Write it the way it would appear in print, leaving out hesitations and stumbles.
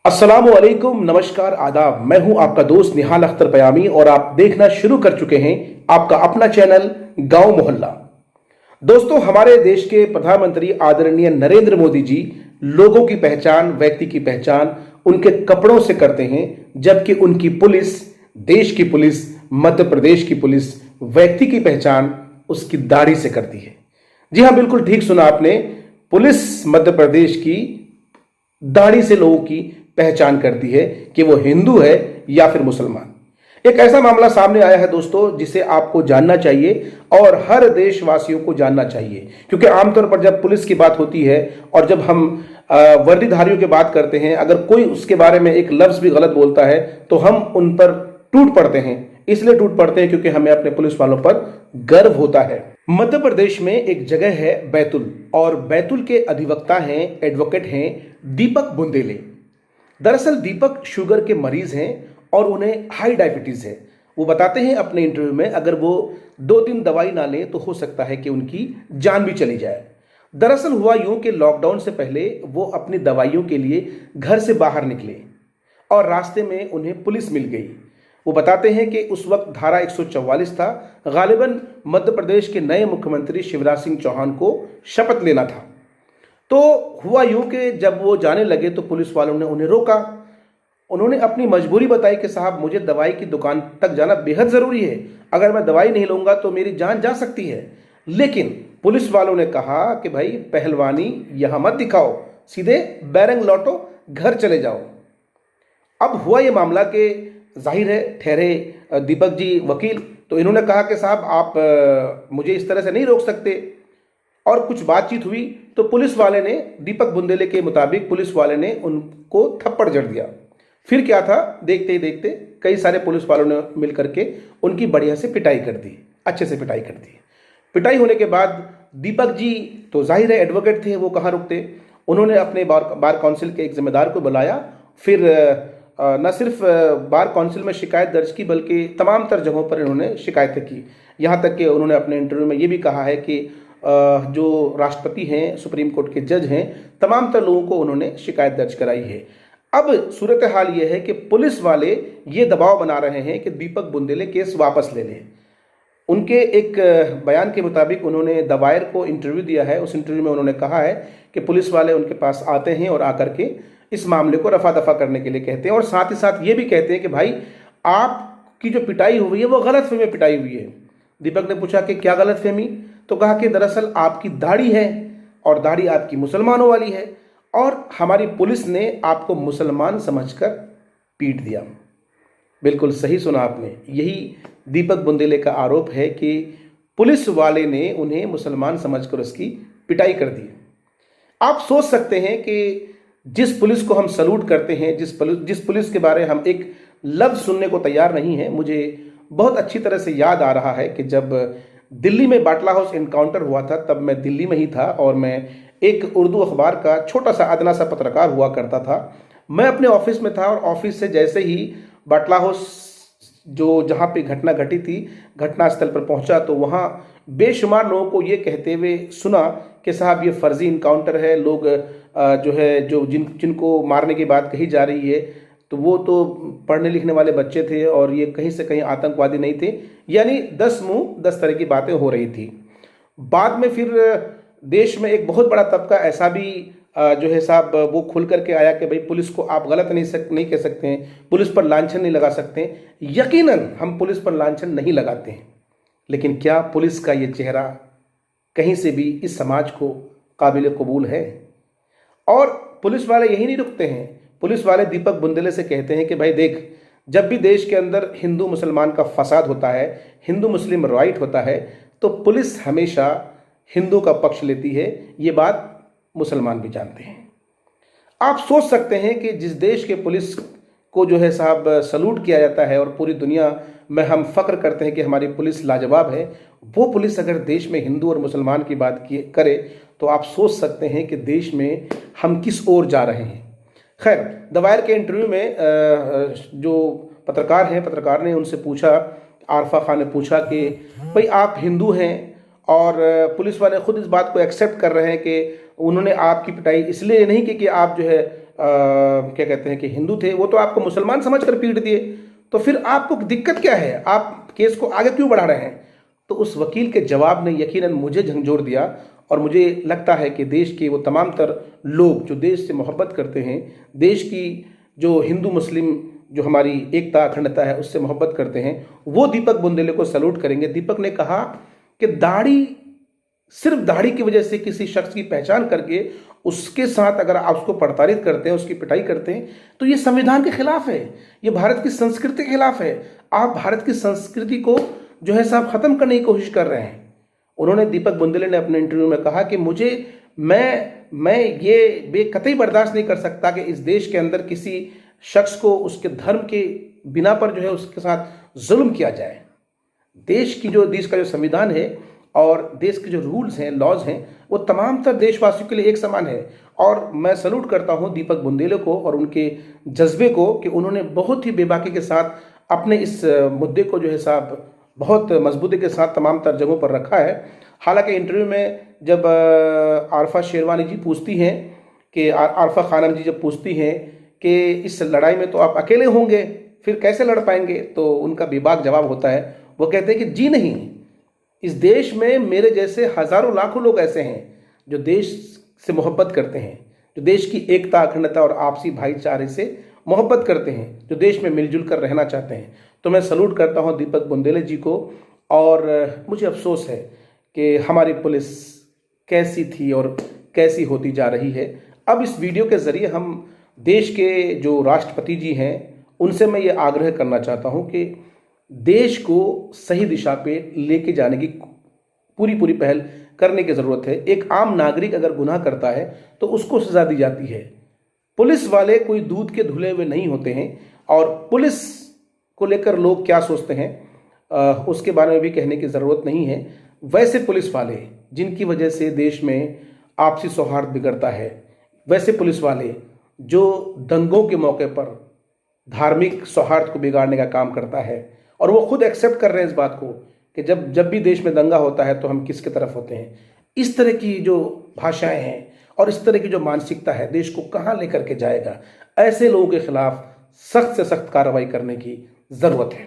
अस्सलामुअलैकुम, नमस्कार, आदाब। मैं हूं आपका दोस्त निहाल अख्तर पयामी और आप देखना शुरू कर चुके हैं आपका अपना चैनल गांव मोहल्ला। दोस्तों, हमारे देश के प्रधानमंत्री आदरणीय नरेंद्र मोदी जी लोगों की पहचान, व्यक्ति की पहचान उनके कपड़ों से करते हैं, जबकि उनकी पुलिस, देश की पुलिस, मध्य प्रदेश की पुलिस व्यक्ति की पहचान उसकी दाढ़ी से करती है। जी हां, बिल्कुल ठीक सुना आपने। पुलिस मध्य प्रदेश की दाढ़ी से लोगों की पहचान करती है कि वो हिंदू है या फिर मुसलमान। एक ऐसा मामला सामने आया है दोस्तों, जिसे आपको जानना चाहिए और हर देशवासियों को जानना चाहिए, क्योंकि आमतौर पर जब पुलिस की बात होती है और जब हम वर्दीधारियों की बात करते हैं, अगर कोई उसके बारे में एक लफ्ज भी गलत बोलता है तो हम उन पर टूट पड़ते हैं। इसलिए टूट पड़ते हैं क्योंकि हमें अपने पुलिस वालों पर गर्व होता है। मध्य प्रदेश में एक जगह है बैतुल, और बैतुल के अधिवक्ता हैं, एडवोकेट हैं दीपक बुंदेले। दरअसल दीपक शुगर के मरीज हैं और उन्हें हाई डायबिटीज है। वो बताते हैं अपने इंटरव्यू में, अगर वो 2 दिन दवाई ना लें तो हो सकता है कि उनकी जान भी चली जाए। दरअसल हुआ यूं कि लॉकडाउन से पहले वो अपनी दवाइयों के लिए घर से बाहर निकले और रास्ते में उन्हें पुलिस मिल गई। वो बताते हैं कि उस वक्त धारा 144 था। गालिबन मध्य प्रदेश के नए मुख्यमंत्री शिवराज सिंह चौहान को शपथ लेना था। तो हुआ यूं कि जब वो जाने लगे तो पुलिस वालों ने उन्हें रोका। उन्होंने अपनी मजबूरी बताई कि साहब, मुझे दवाई की दुकान तक जाना बेहद ज़रूरी है, अगर मैं दवाई नहीं लूँगा तो मेरी जान जा सकती है। लेकिन पुलिस वालों ने कहा कि भाई, पहलवानी यहाँ मत दिखाओ, सीधे बैरंग लौटो, घर चले जाओ। अब हुआ ये मामला कि जाहिर है ठहरे दीपक जी वकील, तो इन्होंने कहा कि साहब, आप मुझे इस तरह से नहीं रोक सकते। और कुछ बातचीत हुई तो पुलिस वाले ने, दीपक बुंदेले के मुताबिक पुलिस वाले ने उनको थप्पड़ जड़ दिया। फिर क्या था, देखते ही देखते कई सारे पुलिस वालों ने मिलकर के उनकी बढ़िया से पिटाई कर दी, अच्छे से पिटाई कर दी। पिटाई होने के बाद दीपक जी तो जाहिर है एडवोकेट थे, वो कहाँ रुकते। उन्होंने अपने बार काउंसिल के एक जिम्मेदार को बुलाया। फिर न सिर्फ बार काउंसिल में शिकायत दर्ज की, बल्कि तमाम तर जगहों पर इन्होंने शिकायतें की। यहाँ तक कि उन्होंने अपने इंटरव्यू में ये भी कहा है कि जो राष्ट्रपति हैं, सुप्रीम कोर्ट के जज हैं, तमाम तर लोगों को उन्होंने शिकायत दर्ज कराई है। अब सूरत हाल ये है कि पुलिस वाले ये दबाव बना रहे हैं कि दीपक बुंदेले केस वापस ले लें। उनके एक बयान के मुताबिक उन्होंने द वायर को इंटरव्यू दिया है। उस इंटरव्यू में उन्होंने कहा है कि पुलिस वाले उनके पास आते हैं और आकर के इस मामले को रफा दफा करने के लिए कहते हैं, और साथ ही साथ ये भी कहते हैं कि भाई, आपकी जो पिटाई हुई है वो गलत फहमी में पिटाई हुई है। दीपक ने पूछा कि क्या गलत फहमी, तो कहा कि दरअसल आपकी दाढ़ी है और दाढ़ी आपकी मुसलमानों वाली है, और हमारी पुलिस ने आपको मुसलमान समझकर पीट दिया। बिल्कुल सही सुना आपने, यही दीपक बुंदेले का आरोप है कि पुलिस वाले ने उन्हें मुसलमान समझकर उसकी पिटाई कर दी। आप सोच सकते हैं कि जिस पुलिस को हम सलूट करते हैं, जिस पुलिस के बारे में हम एक लफ्ज़ सुनने को तैयार नहीं है। मुझे बहुत अच्छी तरह से याद आ रहा है कि जब दिल्ली में बाटला हाउस इनकाउंटर हुआ था, तब मैं दिल्ली में ही था और मैं एक उर्दू अखबार का छोटा सा अदना सा पत्रकार हुआ करता था। मैं अपने ऑफिस में था और ऑफिस से जैसे ही बाटला हाउस, जो जहाँ पे घटना घटी थी, घटनास्थल पर पहुँचा तो वहाँ बेशुमार लोगों को ये कहते हुए सुना कि साहब, ये फर्जी इनकाउंटर है। लोग जो है, जिनको मारने की बात कही जा रही है, तो वो तो पढ़ने लिखने वाले बच्चे थे और ये कहीं से कहीं आतंकवादी नहीं थे। यानी 10 मुंह 10 तरह की बातें हो रही थी। बाद में फिर देश में एक बहुत बड़ा तबका ऐसा भी जो है साहब, वो खुल करके आया कि भाई, पुलिस को आप गलत नहीं कह सकते हैं, पुलिस पर लांछन नहीं लगा सकते हैं। यकीनन हम पुलिस पर लांछन नहीं लगाते हैं, लेकिन क्या पुलिस का ये चेहरा कहीं से भी इस समाज को काबिल कबूल है? और पुलिस वाले यही नहीं रुकते हैं। पुलिस वाले दीपक बुंदेले से कहते हैं कि भाई देख, जब भी देश के अंदर हिंदू मुसलमान का फसाद होता है, हिंदू मुस्लिम राइट होता है, तो पुलिस हमेशा हिंदू का पक्ष लेती है। ये बात मुसलमान भी जानते हैं। आप सोच सकते हैं कि जिस देश के पुलिस को जो है साहब सलूट किया जाता है और पूरी दुनिया में हम फख्र करते हैं कि हमारी पुलिस लाजवाब है, वो पुलिस अगर देश में हिंदू और मुसलमान की बात करे तो आप सोच सकते हैं कि देश में हम किस ओर जा रहे हैं। खैर, द वायर के इंटरव्यू में जो पत्रकार ने उनसे पूछा, आरफा खान ने पूछा कि भाई, आप हिंदू हैं, और पुलिस वाले खुद इस बात को एक्सेप्ट कर रहे हैं कि उन्होंने आपकी पिटाई इसलिए नहीं की कि आप जो है क्या कहते हैं कि हिंदू थे, वो तो आपको मुसलमान समझकर पीट दिए, तो फिर आपको दिक्कत क्या है, आप केस को आगे क्यों बढ़ा रहे हैं? तो उस वकील के जवाब ने यकीनन मुझे झंझोर दिया, और मुझे लगता है कि देश के वो तमाम तर लोग जो देश से मोहब्बत करते हैं, देश की जो हिंदू मुस्लिम जो हमारी एकता अखंडता है उससे मोहब्बत करते हैं, वो दीपक बुंदेले को सैल्यूट करेंगे। दीपक ने कहा कि दाढ़ी, सिर्फ दाढ़ी की वजह से किसी शख्स की पहचान करके उसके साथ अगर आप उसको प्रताड़ित करते हैं, उसकी पिटाई करते हैं, तो ये संविधान के खिलाफ है, ये भारत की संस्कृति के खिलाफ है। आप भारत की संस्कृति को जो है साहब खत्म करने की कोशिश कर रहे हैं। उन्होंने, दीपक बुंदेले ने अपने इंटरव्यू में कहा कि मैं ये बेकतई बर्दाश्त नहीं कर सकता कि इस देश के अंदर किसी शख्स को उसके धर्म के बिना पर जो है उसके साथ जुल्म किया जाए। देश का जो संविधान है और देश के जो रूल्स हैं, लॉज हैं, वो तमाम तर देशवासियों के लिए एक समान है। और मैं सैल्यूट करता हूं दीपक बुंदेले को और उनके जज्बे को कि उन्होंने बहुत ही बेबाकी के साथ अपने इस मुद्दे को जो है साहब बहुत मजबूती के साथ तमाम तर जगहों पर रखा है। हालांकि इंटरव्यू में जब आरफा शेरवानी जी पूछती हैं कि आरफा खानम जी जब पूछती हैं कि इस लड़ाई में तो आप अकेले होंगे, फिर कैसे लड़ पाएंगे, तो उनका बेबाक जवाब होता है। वो कहते हैं कि जी नहीं, इस देश में मेरे जैसे हजारों लाखों लोग ऐसे हैं जो देश से मोहब्बत करते हैं, जो देश की एकता अखंडता और आपसी भाईचारे से मोहब्बत करते हैं, जो देश में मिलजुल कर रहना चाहते हैं। तो मैं सैल्यूट करता हूं दीपक बुंदेले जी को। और मुझे अफसोस है कि हमारी पुलिस कैसी थी और कैसी होती जा रही है। अब इस वीडियो के ज़रिए हम देश के जो राष्ट्रपति जी हैं उनसे मैं ये आग्रह करना चाहता हूं कि देश को सही दिशा पे लेके जाने की पूरी पहल करने की ज़रूरत है। एक आम नागरिक अगर गुनाह करता है तो उसको सज़ा दी जाती है। पुलिस वाले कोई दूध के धुले हुए नहीं होते हैं, और पुलिस को लेकर लोग क्या सोचते हैं उसके बारे में भी कहने की ज़रूरत नहीं है। वैसे पुलिस वाले जिनकी वजह से देश में आपसी सौहार्द बिगड़ता है, वैसे पुलिस वाले जो दंगों के मौके पर धार्मिक सौहार्द को बिगाड़ने का काम करता है, और वो खुद एक्सेप्ट कर रहे हैं इस बात को कि जब भी देश में दंगा होता है तो हम किसके तरफ होते हैं। इस तरह की जो भाषाएं हैं और इस तरह की जो मानसिकता है देश को कहाँ लेकर के जाएगा। ऐसे लोगों के खिलाफ सख्त से सख्त कार्रवाई करने की ज़रूरत है।